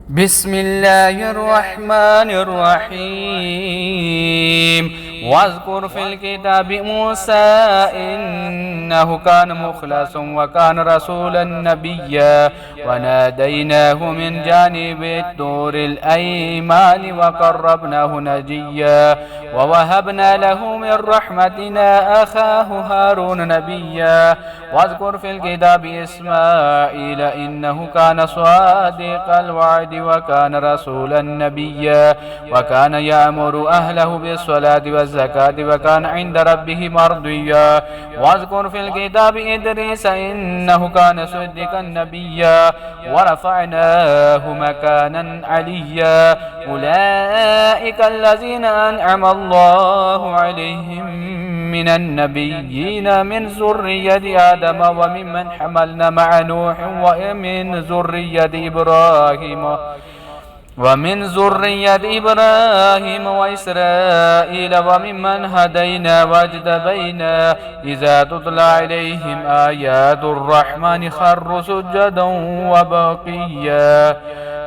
بسم الله الرحمن الرحيم واذكر في الكتاب موسى إنه كان مخلصا وكان رسولا نبيا وناديناه من جانب الطور الأيمن وقربناه نجيا ووهبنا له من رحمتنا أخاه هارون نبيا واذكر في الكتاب إسماعيل إنه كان صادق الوعد وكان رسولا نبيا وكان يأمر أهله بالصلاة والزكاة وكان عند ربه مرضيا واذكر في الكتاب إدريس إنه كان صديقا نبيا ورفعناه مكانا عليا أولئك الذين أنعم الله عليهم من النبيين من ذرية آدم وممن حملنا مع نوح ومن ذرية إبراهيم وإسرائيل وممن هدينا واجتبينا إذا تتلى عليهم آيات الرحمن خروا سجدا وبقيا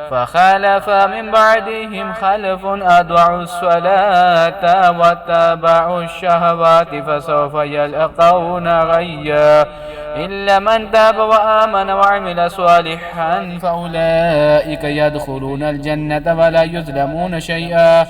فخلف من بعدهم خلف أضاعوا الصلاة واتبعوا الشهوات فسوف يلقون غيا إلا من تاب وآمن وعمل صالحا فأولئك يدخلون الجنة ولا يظلمون شيئا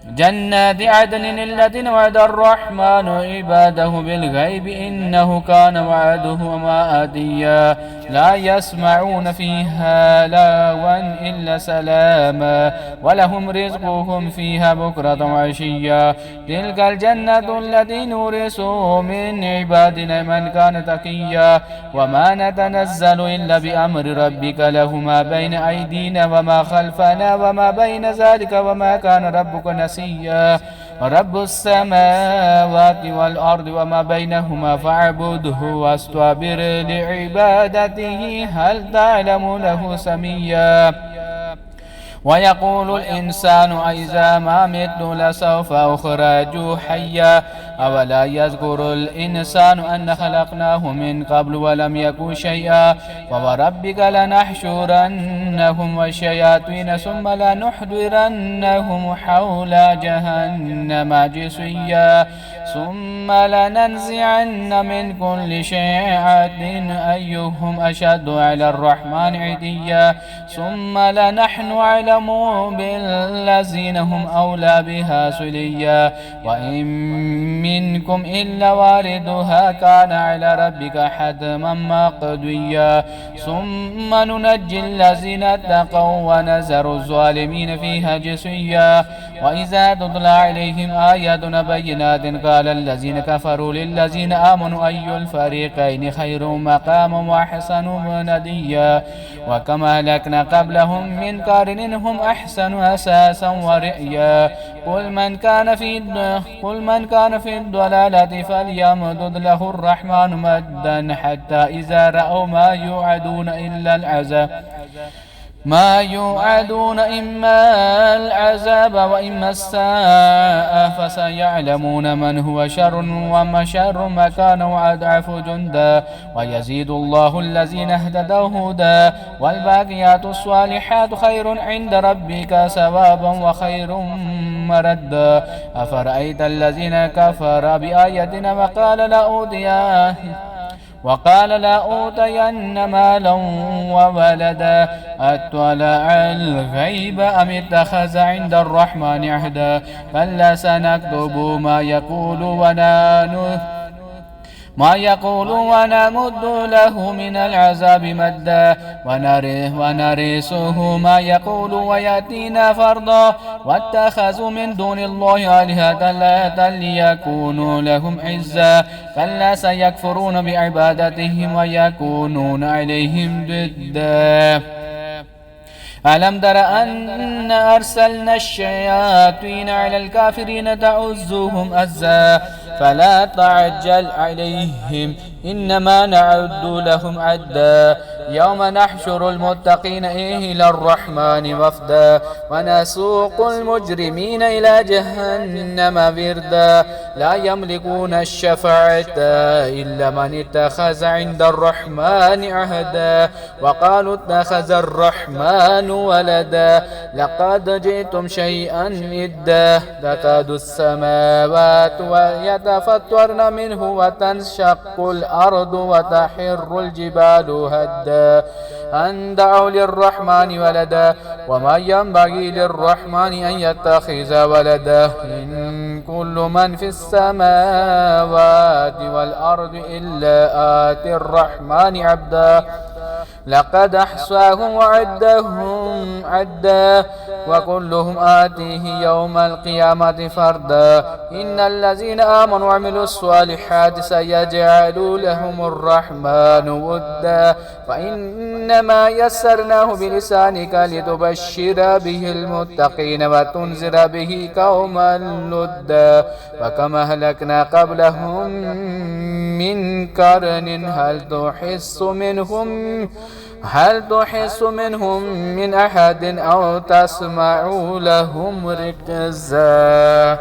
جنات عدن التي وعد الرحمن عباده بالغيب إنه كان وعده مآتيا لا يسمعون فيها لاغوا إلا سلاما ولهم رزقهم فيها بكرة وعشيا تلك الجنة التي نورث من عبادنا من كان تقيا وما نتنزل إلا بأمر ربك له ما بين أيدينا وما خلفنا وما بين ذلك وما كان ربك نسيا رب السماوات والأرض وما بينهما فاعبده واستبر لعبادته هل تعلم له سميا ويقول الإنسان أإذا ما مت لسوف أخرج حيا أولا يذكر الإنسان أن خلقناه من قبل ولم يكن شيئا ووربك لنحشرنهم والشياطين ثم لنحضرنهم حول جهنم جثيا ثم لننزعن من كل شيعة أيهم أشد على الرحمن عتيا ثم لنحن أعلم بالذين هم أولى بها سليا وإن منكم إلا واردها كان على ربك حتما مقضيا ثم ننجي الذين اتقوا ونذر الظالمين فيها جثيا وإذا تتلى عليهم آياتنا بينات قال الذين كفروا للذين آمنوا أي الفريقين خير مقاما وأحسن نديا وكما أهلكنا قبلهم من قرن هم أحسن أساسا ورئيا قل من كان في الضلالة فليمدد له الرحمن مدا حتى إذا رأوا ما يوعدون إما العذاب وإما الساء فسيعلمون من هو شر وما شر مكانا وأضعف جندا ويزيد الله الذين اهتدوا هدى والباقيات الصالحات خير عند ربك ثوابا وخير مردا أفرأيت الذين كفر بآياتنا وقال لا أوتين مالا وولدا أطلع الغيب أم اتخذ عند الرحمن عهدا كلا سنكتب ما يقول ونمد له من العذاب مدا ونرثه ما يقول ويأتينا فردا واتخذوا من دون الله آلهة ليكونوا لهم عزا كلا سيكفرون بعبادتهم ويكونون عليهم ضدا ألم تر أن أرسلنا الشياطين على الكافرين تعزهم أزا فلا تعجل عليهم إنما نعد لهم عدا يوم نحشر المتقين إلى الرحمن وفدا ونسوق المجرمين إلى جهنم وردا لا يملكون الشفاعة إلا من اتخذ عند الرحمن عهدا وقالوا اتخذ الرحمن ولدا لقد جئتم شيئا إدا تكاد السماوات يتفطرن منه وتنشق الأرض وتحر الجبال هدا أن دعوا للرحمن ولدا وما ينبغي للرحمن أن يتخذ ولدا إن كل من في السماوات والأرض إلا آتي الرحمن عبدا لقد أحصاهم وعدهم عدا وكلهم آتيه يوم القيامة فردا إن الذين آمنوا وعملوا الصالحات سيجعل لهم الرحمن ودا فإنما يسرناه بلسانك لتبشر به المتقين وتنذر به قوما لدا وكما أهلكنا قبلهم من قرن هل تحس منهم من أحد أو تسمع لهم ركزا.